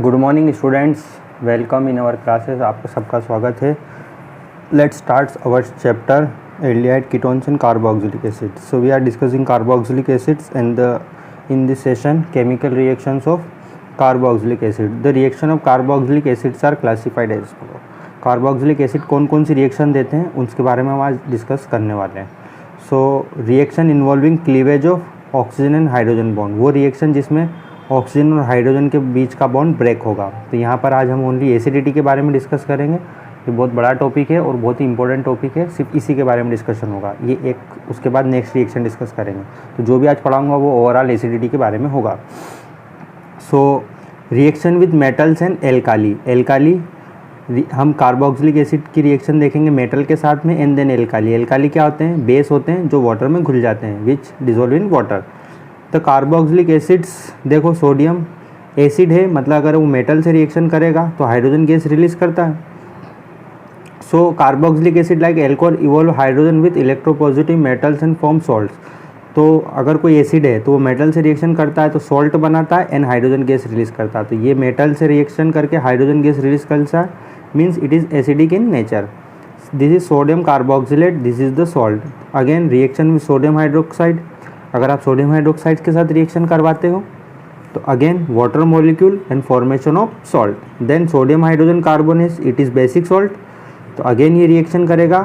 Good morning students, welcome in our classes. आपका सबका स्वागत है। Let's start our chapter aldehyde ketones and carboxylic acids. So we are discussing carboxylic acids and in this session chemical reactions of carboxylic acid. The reaction of carboxylic acids are classified as follow. Carboxylic acid कौन कौन सी reaction देते हैं उसके बारे में हम आज discuss करने वाले हैं। So reaction involving cleavage of oxygen and hydrogen bond, वो रिएक्शन जिसमें ऑक्सीजन और हाइड्रोजन के बीच का बॉन्ड ब्रेक होगा। तो यहाँ पर आज हम ओनली एसिडिटी के बारे में डिस्कस करेंगे। ये बहुत बड़ा टॉपिक है और बहुत ही इंपॉर्टेंट टॉपिक है, सिर्फ इसी के बारे में डिस्कशन होगा। ये एक उसके बाद नेक्स्ट रिएक्शन डिस्कस करेंगे। तो जो भी आज पढ़ाऊंगा वो ओवरऑल एसिडिटी के बारे में होगा। So reaction with metals and alkali, हम कार्बोक्सिलिक एसिड की रिएक्शन देखेंगे मेटल के साथ में एंड देन एल्काली क्या होते हैं? बेस होते हैं जो वाटर में घुल जाते हैं, विच डिजोल्व इन वाटर। तो कार्बोक्सिलिक एसिड्स देखो, सोडियम एसिड है, मतलब अगर वो मेटल से रिएक्शन करेगा तो हाइड्रोजन गैस रिलीज करता है। So carboxylic acid like alcohol evolve hydrogen with electropositive metals and form salts. तो अगर कोई एसिड है तो वो मेटल से रिएक्शन करता है तो सॉल्ट बनाता है एंड हाइड्रोजन गैस रिलीज करता है। तो ये मेटल से रिएक्शन करके हाइड्रोजन गैस रिलीज करता है, means it is acidic in nature. This is sodium carboxylate, this is the salt. Again reaction with sodium hydroxide, अगर आप सोडियम हाइड्रोक्साइड के साथ रिएक्शन करवाते हो तो again water molecule and formation of salt. Then sodium hydrogen carbonate, it is basic salt. तो again ये reaction करेगा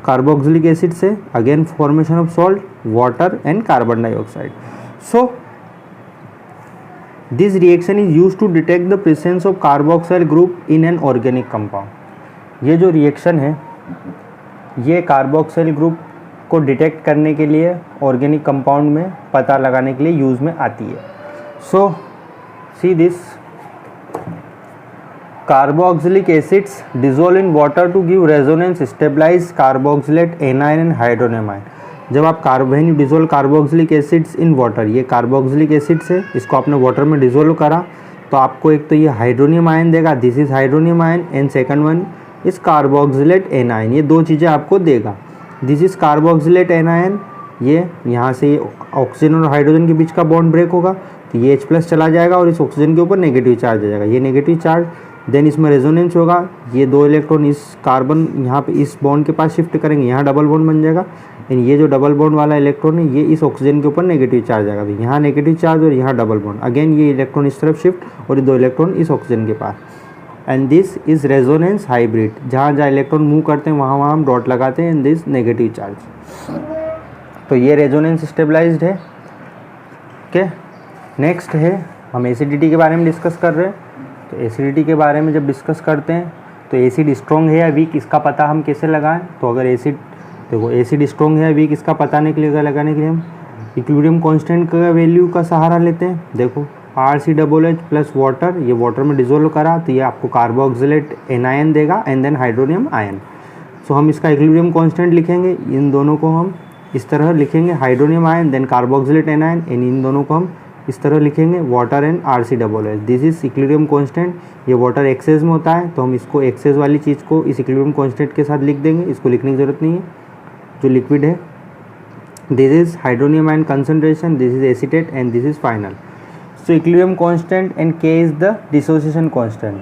कार्बोक्सिलिक एसिड से, again formation of salt, water and carbon dioxide. So this reaction is used to detect the presence of carboxyl group in an organic compound. ये जो reaction है ये carboxyl group को detect करने के लिए ऑर्गेनिक कंपाउंड में पता लगाने के लिए यूज़ में आती है। So see this, carboxylic acids dissolve in water to give resonance stabilize carboxylate anion and hydronium ion. जब आप when you dissolve carboxylic acids in water, ये कार्बोक्सिलिक एसिड्स है, इसको आपने वाटर में डिजोल्व करा तो आपको एक तो ये हाइड्रोनियम आयन देगा, this is hydronium ion, and second one is carboxylate anion. ये दो चीज़ें आपको देगा। दिस इज कार्बोक्सिलेट एनायन, ये यहाँ से ऑक्सीजन और हाइड्रोजन के बीच का बॉन्ड ब्रेक होगा तो ये H+ चला जाएगा और इस ऑक्सीजन के ऊपर नेगेटिव चार्ज आ जाएगा, ये नेगेटिव चार्ज। देन इसमें रेजोनेंस होगा, ये दो इलेक्ट्रॉन इस कार्बन यहाँ पे इस बॉन्ड के पास शिफ्ट करेंगे, यहाँ डबल बॉन्ड बन जाएगा। एंड ये जो डबल बॉन्ड वाला इलेक्ट्रॉन है ये इस ऑक्सीजन के ऊपर नेगेटिव चार्ज आएगा, तो यहाँ नेगेटिव चार्ज और यहाँ डबल बॉन्ड। अगेन ये इलेक्ट्रॉन इस तरफ शिफ्ट और ये दो इलेक्ट्रॉन इस ऑक्सीजन के पास। And this is resonance hybrid, जहाँ जहाँ इलेक्ट्रॉन मूव करते हैं वहाँ वहाँ हम डॉट लगाते हैं एंड दिस नेगेटिव चार्ज। तो ये रेजोनेंस स्टेबलाइज्ड है। ओके, नेक्स्ट है हम एसिडिटी के बारे में डिस्कस कर रहे हैं। तो एसिडिटी के बारे में जब डिस्कस करते हैं तो एसिड स्ट्रॉन्ग है या वीक, इसका पता हम कैसे लगाएं? तो अगर एसिड देखो एसिड स्ट्रॉन्ग है या वीक, इसका पता लगाने के लिए हम इक्विलिब्रियम कांस्टेंट का वैल्यू का सहारा लेते हैं। देखो RCOH प्लस वाटर, ये वाटर में डिजोल्व करा तो ये आपको कार्बोक्सिलेट एनायन देगा एंड देन हाइड्रोनियम आयन। सो हम इसका इक्विलिब्रियम कांस्टेंट लिखेंगे, इन दोनों को हम इस तरह लिखेंगे, hydronium ion then carboxylate anion, and इन दोनों को हम इस तरह लिखेंगे water and RCOH। This is equilibrium constant. ये वाटर एक्सेस में होता है तो हम इसको एक्सेस वाली चीज़ को इस इक्विलिब्रियम कांस्टेंट के साथ लिख देंगे, इसको लिखने की जरूरत नहीं है। जो लिक्विड है this is hydronium ion concentration, this is acetate and this is final. So equilibrium constant and K is the dissociation constant.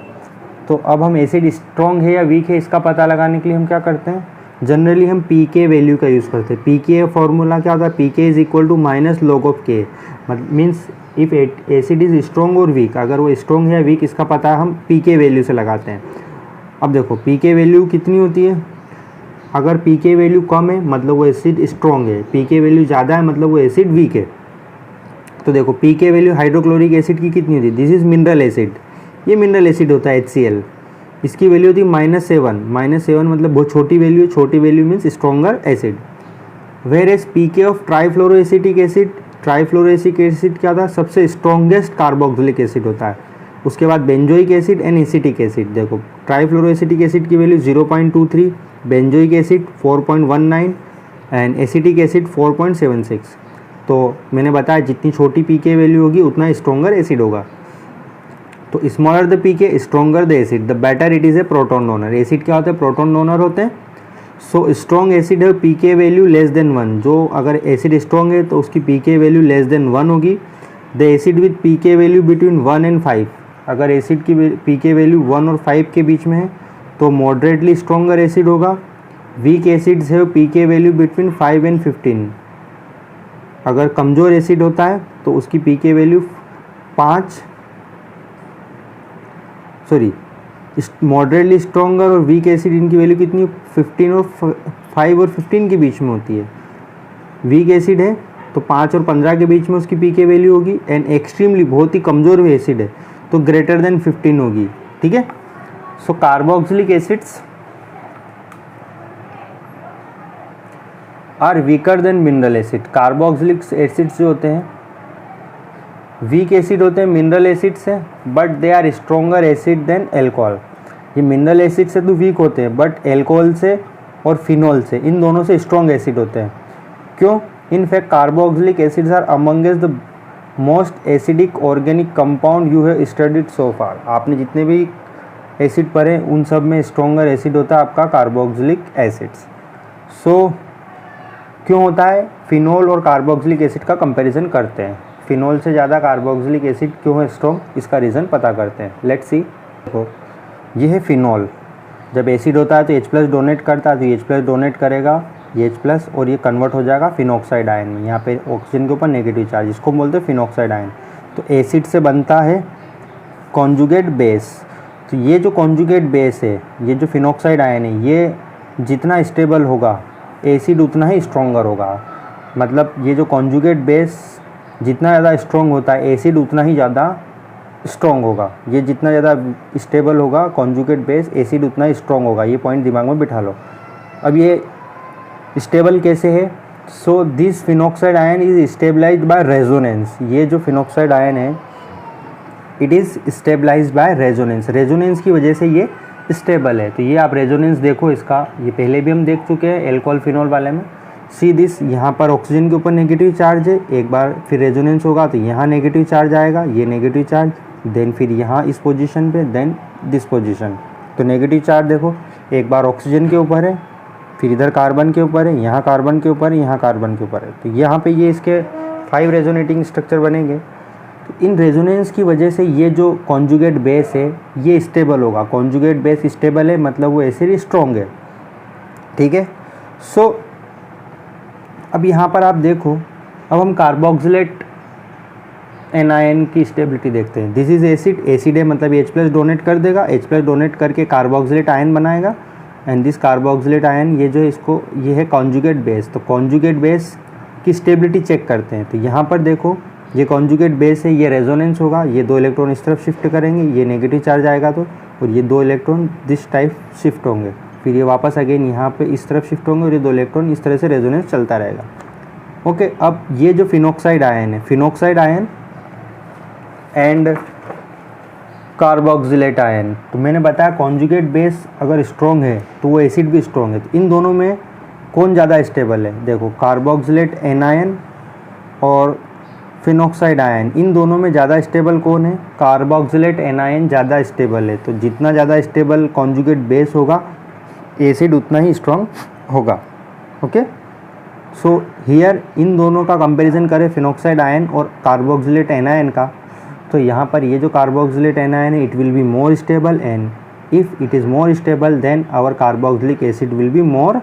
तो अब हम एसिड स्ट्रॉन्ग है या वीक है इसका पता लगाने के लिए हम क्या करते हैं? जनरली हम pK वैल्यू का यूज़ करते हैं। pK फॉर्मूला क्या होता है? pK is equal to minus log of K। मतलब means if acid is strong और वीक, अगर वो स्ट्रॉन्ग है या वीक इसका पता हम pK वैल्यू से लगाते हैं। अब देखो pK वैल्यू कितनी होती है? अगर pK वैल्यू कम है मतलब वो एसिड स्ट्रॉन्ग है, pK वैल्यू ज़्यादा है मतलब वो एसिड वीक है। तो देखो pK वैल्यू हाइड्रोक्लोरिक एसिड की कितनी होती है? दिस इज मिनरल एसिड, ये मिनरल एसिड होता है HCl, इसकी वैल्यू होती है -7 मतलब बहुत छोटी वैल्यू है, छोटी value means stronger acid. Whereas pK of trifluoroacetic acid, trifluoroacetic acid क्या होता है? सबसे स्ट्रॉन्गेस्ट कार्बोक्सिलिक एसिड होता है। उसके बाद benzoic acid and acetic acid. देखो ट्राइफ्लोरोएसिटिक एसिड की value 0.23, benzoic acid 4.19 and acetic acid 4.76। तो मैंने बताया जितनी छोटी pK वैल्यू होगी उतना स्ट्रॉन्गर एसिड होगा। तो smaller the pK stronger the acid, the better it is a proton donor. Acid क्या होते हैं? प्रोटॉन डोनर होते हैं। सो स्ट्रॉन्ग एसिड है pK वैल्यू लेस देन 1, जो अगर एसिड स्ट्रॉन्ग है तो उसकी pK वैल्यू लेस देन 1 होगी। The acid with pK value between 1 and 5, अगर एसिड की पीके वैल्यू 1 और 5 के बीच में है तो मॉडरेटली स्ट्रॉन्गर एसिड होगा। वीक एसिड्स है पीके वैल्यू बिटवीन 5 एंड 15। अगर कमज़ोर एसिड होता है तो उसकी पीके वैल्यू मॉडरेटली स्ट्रॉन्गर और वीक एसिड इनकी वैल्यू कितनी 15 और 5 और 15 के बीच में होती है। वीक एसिड है तो 5 और 15 के बीच में उसकी पीके वैल्यू होगी, एंड एक्सट्रीमली बहुत ही कमज़ोर एसिड है तो ग्रेटर देन 15 होगी। ठीक है, so carboxylic acids are weaker than mineral acid. Carboxylic acids जो होते हैं वीक एसिड होते हैं मिनरल एसिड से, but they are stronger acid than alcohol. ये मिनरल एसिड से तो वीक होते हैं, बट एल्कोहल से और फिनॉल से, इन दोनों से स्ट्रॉन्ग एसिड होते हैं। क्यों? In fact carboxylic acids are amongst the most acidic organic compound you have studied so far. आपने जितने भी एसिड पढ़े उन सब में स्ट्रॉन्गर एसिड होता है आपका कार्बोक्सिलिक एसिड्स। सो क्यों होता है? फिनॉल और कार्बोक्सिलिक एसिड का कंपैरिजन करते हैं। फिनॉल से ज़्यादा कार्बोक्सिलिक एसिड क्यों है स्ट्रॉन्ग, इसका रीज़न पता करते हैं। Let's see. देखो ये है फिनॉल, जब एसिड होता है तो H+ डोनेट करता है, तो H+ डोनेट करेगा ये H+ और ये कन्वर्ट हो जाएगा फिनॉक्साइड आयन में। यहाँ पे ऑक्सीजन के ऊपर नेगेटिव चार्ज, इसको बोलते हैं फिनॉक्साइड आयन। तो एसिड से बनता है कॉन्जुगेट बेस। तो ये जो कॉन्जुगेट बेस है, ये जो फिनॉक्साइड आयन है, ये जितना स्टेबल होगा एसिड उतना ही स्ट्रॉन्गर होगा। मतलब ये जो कॉन्जुगेट बेस जितना ज़्यादा स्ट्रॉन्ग होता है एसिड उतना ही ज़्यादा स्ट्रॉन्ग होगा। ये जितना ज़्यादा स्टेबल होगा कॉन्जुगेट बेस, एसिड उतना ही स्ट्रॉन्ग होगा। ये पॉइंट दिमाग में बिठा लो। अब ये स्टेबल कैसे है? So this phenoxide ion is stabilized by resonance. ये जो फिनॉक्साइड आयन है it is stabilized by resonance. Resonance की वजह से ये स्टेबल है। तो ये आप रेजोनेंस देखो इसका, ये पहले भी हम देख चुके हैं एल्कोहल फिनॉल वाले में। सी दिस, यहाँ पर ऑक्सीजन के ऊपर नेगेटिव चार्ज है, एक बार फिर रेजोनेंस होगा तो यहाँ नेगेटिव चार्ज आएगा, ये नेगेटिव चार्ज, देन फिर यहाँ इस पोजीशन पे, देन दिस पोजीशन। तो नेगेटिव चार्ज देखो एक बार ऑक्सीजन के ऊपर है, फिर इधर कार्बन के ऊपर है, यहाँ कार्बन के ऊपर है, यहाँ कार्बन के ऊपर है। तो यहाँ पे ये इसके 5 रेजोनेटिंग स्ट्रक्चर बनेंगे। तो इन रेजोनेंस की वजह से ये जो कॉन्जुगेट बेस है ये स्टेबल होगा। कॉन्जुगेट बेस स्टेबल है मतलब वो एसिड स्ट्रॉन्ग है। ठीक है, सो अब यहाँ पर आप देखो, अब हम कार्बोक्सिलेट एनायन की स्टेबिलिटी देखते हैं। दिस इज एसिड, एसिड है मतलब H+ डोनेट कर देगा, H+ डोनेट करके कार्बोक्सिलेट आयन बनाएगा, एंड दिस कार्बोक्सिलेट आयन ये जो इसको ये है कॉन्जुगेट बेस। तो कॉन्जुगेट बेस की स्टेबिलिटी चेक करते हैं। तो यहाँ पर देखो ये कॉन्जुगेट बेस है, ये रेजोनेंस होगा, ये 2 इलेक्ट्रॉन इस तरफ शिफ्ट करेंगे, ये नेगेटिव चार्ज आएगा तो, और ये 2 इलेक्ट्रॉन दिस टाइप शिफ्ट होंगे, फिर ये वापस अगेन यहाँ पे इस तरफ शिफ्ट होंगे और ये 2 इलेक्ट्रॉन इस तरह से रेजोनेंस चलता रहेगा। ओके, अब ये जो फिनॉक्साइड आयन है, phenoxide ion and carboxylate ion, तो मैंने बताया कॉन्जुगेट बेस अगर स्ट्रॉन्ग है तो वो एसिड भी स्ट्रॉन्ग है। तो इन दोनों में कौन ज़्यादा स्टेबल है? देखो कार्बोक्सिलेट एनायन और फिनॉक्साइड आयन, इन दोनों में ज़्यादा स्टेबल कौन है? कार्बोक्सिलेट एनायन ज़्यादा स्टेबल है। तो जितना ज़्यादा स्टेबल कॉन्जुगेट बेस होगा एसिड उतना ही स्ट्रॉन्ग होगा। ओके, सो हियर इन दोनों का कंपैरिजन करें फिनॉक्साइड आयन और कार्बोक्सिलेट एनायन का, तो यहाँ पर ये जो कार्बोक्सिलेट एनायन है it will be more stable, and if it is more stable then our carboxylic acid will be more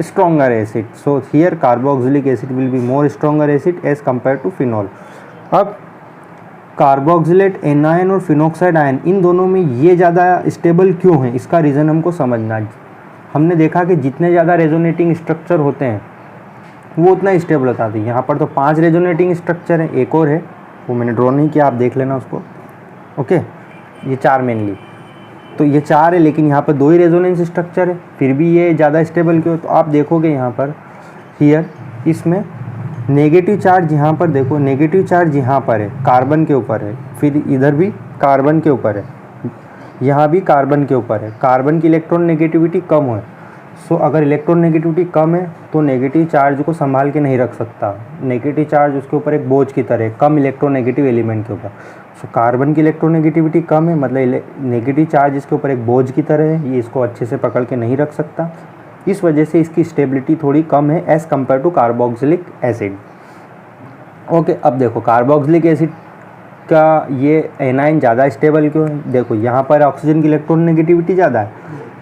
stronger acid. So here carboxylic acid will be more stronger acid as compared to phenol. अब carboxylate anion और phenoxide ion इन दोनों में ये ज़्यादा stable क्यों है, इसका reason हमको समझना है। हमने देखा कि जितने ज़्यादा रेजोनेटिंग स्ट्रक्चर होते हैं वो उतना स्टेबल होता है। यहाँ पर तो 5 रेजोनेटिंग स्ट्रक्चर है, एक और है वो मैंने ड्रॉ नहीं किया, आप देख लेना उसको। ओके, ये 4 मेनली, तो ये 4 है लेकिन यहाँ पर 2 ही रेजोनेंस स्ट्रक्चर है, फिर भी ये ज़्यादा स्टेबल क्यों? तो आप देखोगे यहाँ पर हियर इसमें नेगेटिव चार्ज, यहाँ पर देखो नेगेटिव चार्ज यहाँ पर है, कार्बन के ऊपर है, फिर इधर भी कार्बन के ऊपर है, यहाँ भी कार्बन के ऊपर है। कार्बन की इलेक्ट्रॉन नेगेटिविटी कम है। सो अगर इलेक्ट्रॉन नेगेटिविटी कम है तो नेगेटिव चार्ज को संभाल के नहीं रख सकता। नेगेटिव चार्ज उसके ऊपर एक बोझ की तरह, कम इलेक्ट्रोनेगेटिव एलिमेंट के ऊपर। सो कार्बन की इलेक्ट्रोनेगेटिविटी कम है मतलब नेगेटिव चार्ज इसके ऊपर एक बोझ की तरह है, ये इसको अच्छे से पकड़ के नहीं रख सकता। इस वजह से इसकी स्टेबिलिटी थोड़ी कम है as compare to carboxylic acid. Okay, अब देखो कार्बोक्सिलिक एसिड का ये एनाइन ज़्यादा स्टेबल क्यों है? देखो यहाँ पर ऑक्सीजन की इलेक्ट्रॉन नेगेटिविटी ज़्यादा है,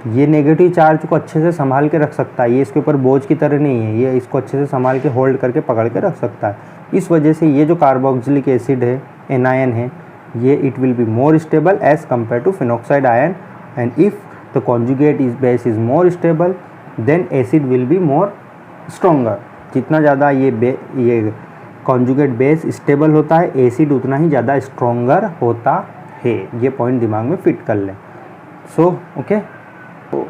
ये नेगेटिव चार्ज को अच्छे से संभाल के रख सकता है, ये इसके ऊपर बोझ की तरह नहीं है, ये इसको अच्छे से संभाल के होल्ड करके पकड़ के रख सकता है। इस वजह से ये जो कार्बोक्सिलिक एसिड है, एनायन है, ये it will be more stable as compare to phenoxide ion, and if the conjugate is base is more stable then acid will be more stronger. जितना ज़्यादा ये कॉन्जुगेट बेस स्टेबल होता है, acid उतना ही ज़्यादा स्ट्रोंगर होता है। ये पॉइंट दिमाग में फिट कर लें। सो ओके, तो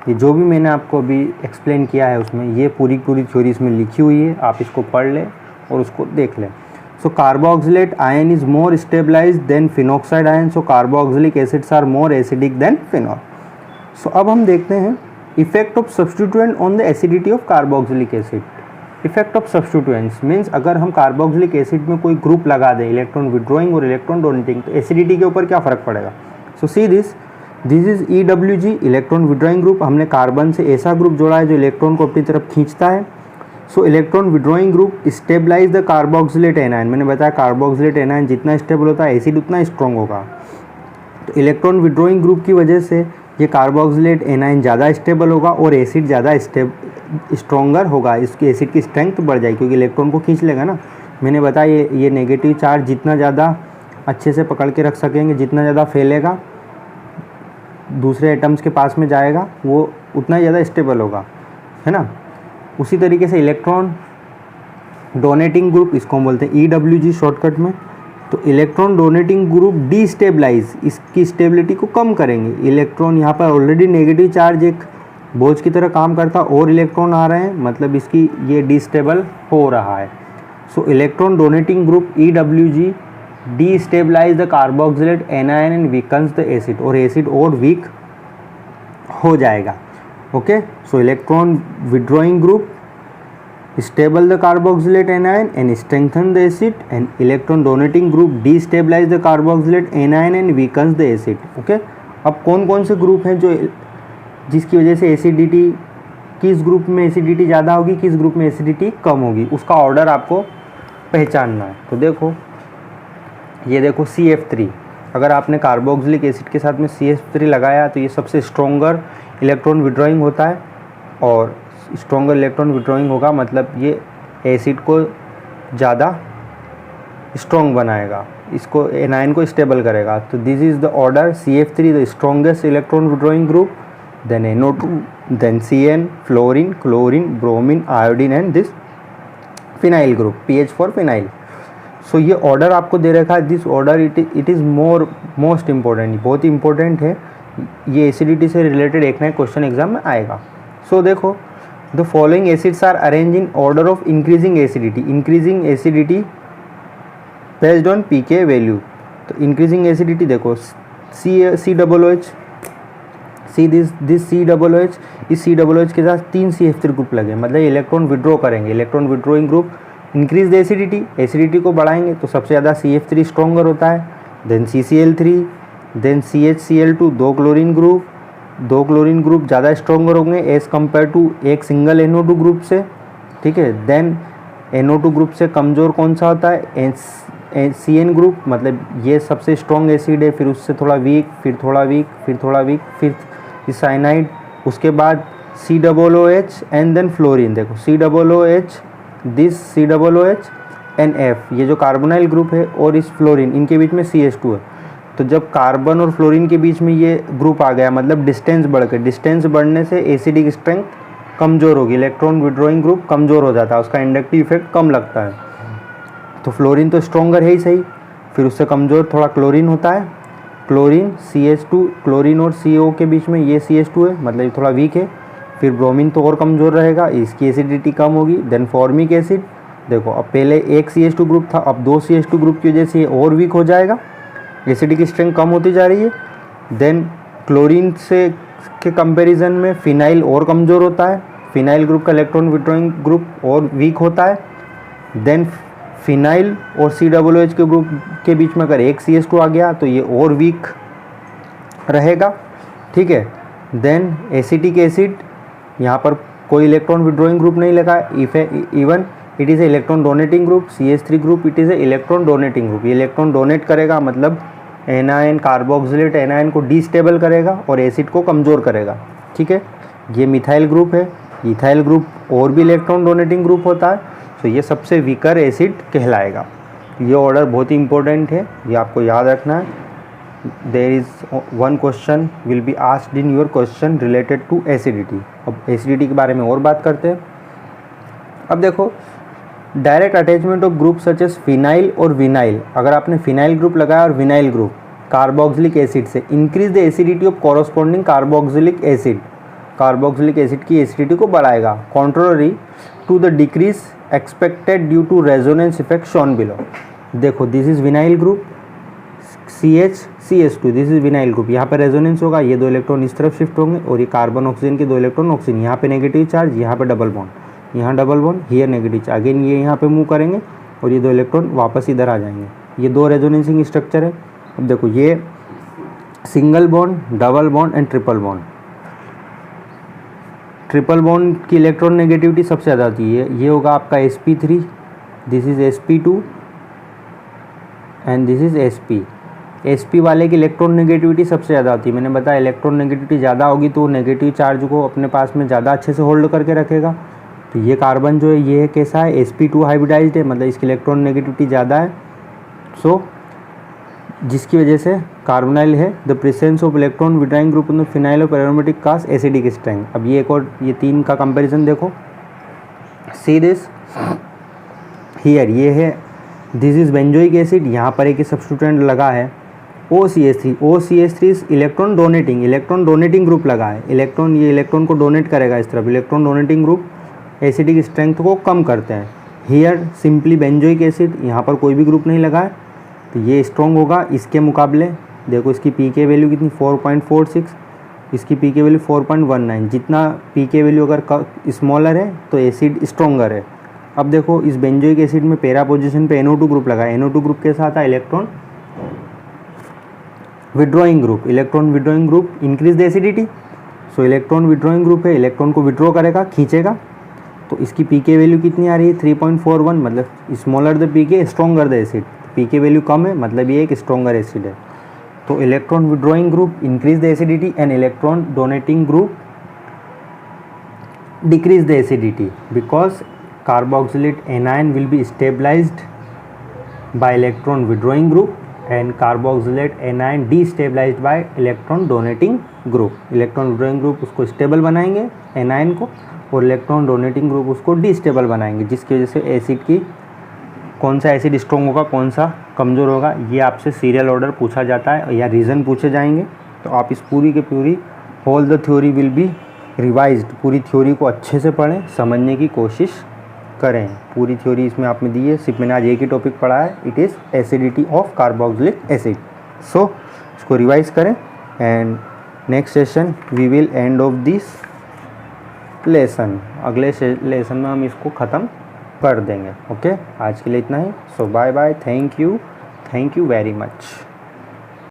ये जो भी मैंने आपको अभी एक्सप्लेन किया है उसमें ये पूरी थ्योरी इसमें लिखी हुई है, आप इसको पढ़ लें और उसको देख लें। So carboxylate ion is more stabilized than phenoxide ion, so carboxylic acids are more acidic than phenol. So अब हम देखते हैं effect of substituent on the acidity of carboxylic acid. Effect of substituents means अगर हम carboxylic acid में कोई group लगा दें, इलेक्ट्रॉन विड्रॉइंग और इलेक्ट्रॉन डोनेटिंग, तो एसिडिटी के ऊपर क्या फ़र्क पड़ेगा? So see this is EWG electron withdrawing group. हमने कार्बन से ऐसा ग्रुप जोड़ा है जो इलेक्ट्रॉन को अपनी तरफ खींचता है। So electron withdrawing group stabilize the carboxylate anion. मैंने बताया कार्बोक्सिलेट एनायन जितना स्टेबल होता है एसिड उतना स्ट्रॉन्ग होगा। तो इलेक्ट्रॉन विड्रॉइंग ग्रुप की वजह से ये कार्बोक्सिलेट एनायन ज़्यादा स्टेबल होगा और एसिड ज़्यादा स्ट्रॉन्गर होगा, इसकी एसिड की स्ट्रेंथ बढ़ जाएगी क्योंकि इलेक्ट्रॉन को खींच लेगा ना। मैंने बताया ये नेगेटिव चार्ज जितना ज़्यादा अच्छे से पकड़ के रख सकेंगे, जितना ज़्यादा फैलेगा दूसरे एटम्स के पास में जाएगा, वो उतना ही ज़्यादा स्टेबल होगा, है ना। उसी तरीके से इलेक्ट्रॉन डोनेटिंग ग्रुप, इसको हम बोलते हैं EWG शॉर्टकट में। तो इलेक्ट्रॉन डोनेटिंग ग्रुप डीस्टेबलाइज, इसकी स्टेबिलिटी को कम करेंगे। इलेक्ट्रॉन यहाँ पर ऑलरेडी नेगेटिव चार्ज एक बोझ की तरह काम करता और इलेक्ट्रॉन आ रहे हैं, मतलब इसकी ये डिस्टेबल हो रहा है। So electron donating group EWG destabilise the carboxylate anion and weakens the acid, और एसिड और वीक हो जाएगा। Okay, so electron withdrawing group stable the carboxylate anion and strengthen the acid, and electron donating group destabilize the carboxylate anion and weakens the acid. Okay, अब कौन कौन से group हैं जो जिसकी वजह से एसिडिटी, किस ग्रुप में एसिडिटी ज़्यादा होगी, किस ग्रुप में एसिडिटी कम होगी, उसका ऑर्डर आपको पहचानना है। तो देखो, ये देखो CF3, अगर आपने कार्बोक्सिलिक एसिड के साथ में CF3 लगाया तो ये सबसे स्ट्रोंगर इलेक्ट्रॉन विड्रॉइंग होता है, और स्ट्रोंगर इलेक्ट्रॉन विड्रॉइंग होगा मतलब ये एसिड को ज़्यादा स्ट्रॉन्ग बनाएगा, इसको एनायन को स्टेबल करेगा। तो this is the order CF3 the strongest electron withdrawing group, then NO2, then CN, fluorine, chlorine, bromine, iodine and this phenyl group, PH for phenyl. So ये ऑर्डर आपको दे रखा है, this order it is most important, बहुत ही important है। ये acidity से रिलेटेड एक नया क्वेश्चन एग्जाम में आएगा। सो देखो, the following acids are arrange in order of increasing acidity based on pK value. तो इंक्रीजिंग एसिडिटी देखो COOH, सी दिस COOH, इस COOH के साथ 3 CF3 ग्रुप लगे, मतलब इलेक्ट्रॉन विड्रॉ करेंगे। Electron withdrawing group increase the acidity को बढ़ाएंगे, तो सबसे ज़्यादा CF3 स्ट्रॉन्गर होता है। देन CCl3, देन CHCl2, दो क्लोरीन ग्रुप ज़्यादा स्ट्रॉन्गर होंगे एज़ कम्पेयर टू एक सिंगल NO2 ग्रुप से, ठीक है। देन NO2 ग्रुप से कमज़ोर कौन सा होता है, CN ग्रुप, मतलब ये सबसे स्ट्रॉन्ग एसिड है, फिर उससे थोड़ा वीक, फिर थोड़ा वीक, फिर थोड़ा वीक, फिर साइनाइड, उसके बाद COOH एंड देन फ्लोरीन। देखो COOH, this COOH and F, ये जो कार्बोनाइल ग्रुप है, और इस फ्लोरीन, इनके बीच में CH2 है। तो जब कार्बन और फ्लोरीन के बीच में ये ग्रुप आ गया, मतलब डिस्टेंस बढ़ के, डिस्टेंस बढ़ने से एसिडिक स्ट्रेंथ कमज़ोर होगी, इलेक्ट्रॉन विड्रॉइंग ग्रुप कमज़ोर हो जाता है, उसका इंडक्टिव इफेक्ट कम लगता है। तो फ्लोरीन तो स्ट्रॉन्गर है ही सही, फिर उससे कमज़ोर थोड़ा क्लोरीन होता है, क्लोरीन CH2, क्लोरीन और CO के बीच में ये CH2 है, मतलब ये थोड़ा वीक है। फिर ब्रोमीन तो और कमज़ोर रहेगा, इसकी एसिडिटी कम होगी। देन फॉर्मिक एसिड, देखो अब पहले एक CH2 ग्रुप था, अब 2 CH2 ग्रुप की वजह से ये और वीक हो जाएगा, एसिडिक स्ट्रेंथ कम होती जा रही है। देन क्लोरीन से के कंपैरिजन में फिनाइल और कमज़ोर होता है, फिनाइल ग्रुप का इलेक्ट्रॉन विड्रॉइंग ग्रुप और वीक होता है। देन फिनाइल और COOH के ग्रुप के बीच में अगर एक CH2 आ गया तो ये और वीक रहेगा, ठीक है। देन एसिटिक एसिड, यहाँ पर कोई इलेक्ट्रॉन विड्रॉइंग ग्रुप नहीं लगा, even it is a electron donating group, CH3 group it is a electron donating group. ये इलेक्ट्रॉन डोनेट करेगा मतलब एनायन कार्बोक्सिलेट एनायन को डिस्टेबल करेगा और एसिड को कमज़ोर करेगा, ठीक है। ये मिथाइल ग्रुप है, इथाइल ग्रुप और भी इलेक्ट्रॉन डोनेटिंग ग्रुप होता है, तो ये सबसे वीकर एसिड कहलाएगा। ये ऑर्डर बहुत ही इंपॉर्टेंट है, ये आपको याद रखना है। There is one question will be asked in your question related to acidity. अब एसिडिटी के बारे में और बात करते हैं। अब देखो, direct attachment of group such as phenyl और विनाइल, अगर आपने फिनाइल ग्रुप लगाया और विनाइल ग्रुप कार्बोक्सिलिक एसिड से, increase the acidity of corresponding carboxylic acid, carboxylic acid की एसिडिटी को बढ़ाएगा, contrary to the decrease expected due to resonance effect shown below. देखो this is vinyl group CH2, this is vinyl group, यहाँ पे resonance होगा, ये 2 electron इस तरफ शिफ्ट होंगे और ये कार्बन ऑक्सीजन के 2 इलेक्ट्रॉन ऑक्सीजन, यहाँ पे नेगेटिव चार्ज, यहाँ पे डबल बॉन्ड, यहाँ double bond, here negative charge, again ये यहाँ पे मूव करेंगे और ये 2 इलेक्ट्रॉन वापस इधर आ जाएंगे। ये 2 रेजोनेंसिंग स्ट्रक्चर है। अब देखो ये single bond, double bond and triple bond. Triple bond की इलेक्ट्रॉन नेगेटिविटी सबसे ज़्यादा आती है, ये होगा आपका sp3, this is sp2 and this is sp वाले की इलेक्ट्रॉन नेगेटिविटी सबसे ज़्यादा आती है। मैंने बताया इलेक्ट्रॉन नेगेटिविटी ज़्यादा होगी तो नेगेटिव चार्ज को अपने पास में ज़्यादा अच्छे से होल्ड करके रखेगा। तो ये कार्बन जो है ये कैसा है, sp2 हाइब्रिडाइज्ड है, मतलब इसकी इलेक्ट्रॉन नेगेटिविटी ज़्यादा है। सो जिसकी वजह से कार्बोनाइल है। The presence of electron withdrawing group in the phenyl of aromatic cast acidic strength. अब ये एक और, ये 3 का कंपैरिजन देखो, सी दिस हियर, ये है दिस इज बेंजोइक एसिड, यहाँ पर एक सब्स्टिट्यूएंट लगा है OCH3, OCH3 electron donating group लगा है, इलेक्ट्रॉन, ये इलेक्ट्रॉन को डोनेट करेगा इस तरफ, electron donating group acidic strength को कम करते हैं। हियर सिंपली बेंजोइक एसिड, यहाँ पर कोई भी ग्रुप नहीं लगा है, तो ये स्ट्रॉन्ग होगा इसके मुकाबले। देखो इसकी pK वैल्यू कितनी 4.46, इसकी pK वैल्यू 4.19, जितना pK वैल्यू अगर स्मॉलर है तो एसिड स्ट्रॉन्गर है। अब देखो इस बेंजोइक एसिड में पैरा पोजीशन पे NO2 ग्रुप लगा है, NO2 ग्रुप के साथ है electron withdrawing group, electron withdrawing group increase the acidity. So electron withdrawing group है, इलेक्ट्रॉन को विड्रॉ करेगा, खींचेगा, तो इसकी pK वैल्यू कितनी आ रही है 3.41, मतलब smaller the pK stronger the acid, pK value कम है मतलब ये एक स्ट्रॉन्गर एसिड है। तो electron withdrawing group increase the acidity and electron donating group decrease the acidity because carboxylate anion will be stabilized by electron withdrawing group and carboxylate anion destabilized by electron donating group। electron withdrawing group उसको stable बनाएंगे anion को और electron donating group उसको डिस्टेबल बनाएंगे, जिसकी वजह से acid की कौन सा एसिड स्ट्रॉन्ग होगा कौन सा कमज़ोर होगा, ये आपसे सीरियल ऑर्डर पूछा जाता है या रीज़न पूछे जाएंगे। तो आप इस पूरी के पूरी whole the theory will be revised, पूरी थ्योरी को अच्छे से पढ़ें, समझने की कोशिश करें। पूरी थ्योरी इसमें आप में दी है, सिर्फ मैंने आज एक ही टॉपिक पढ़ा है, it is acidity of carboxylic acid. So इसको रिवाइज करें and next session we will end of this lesson, अगले लेसन में हम इसको ख़त्म कर देंगे। ओके, आज के लिए इतना ही। So bye bye, thank you very much.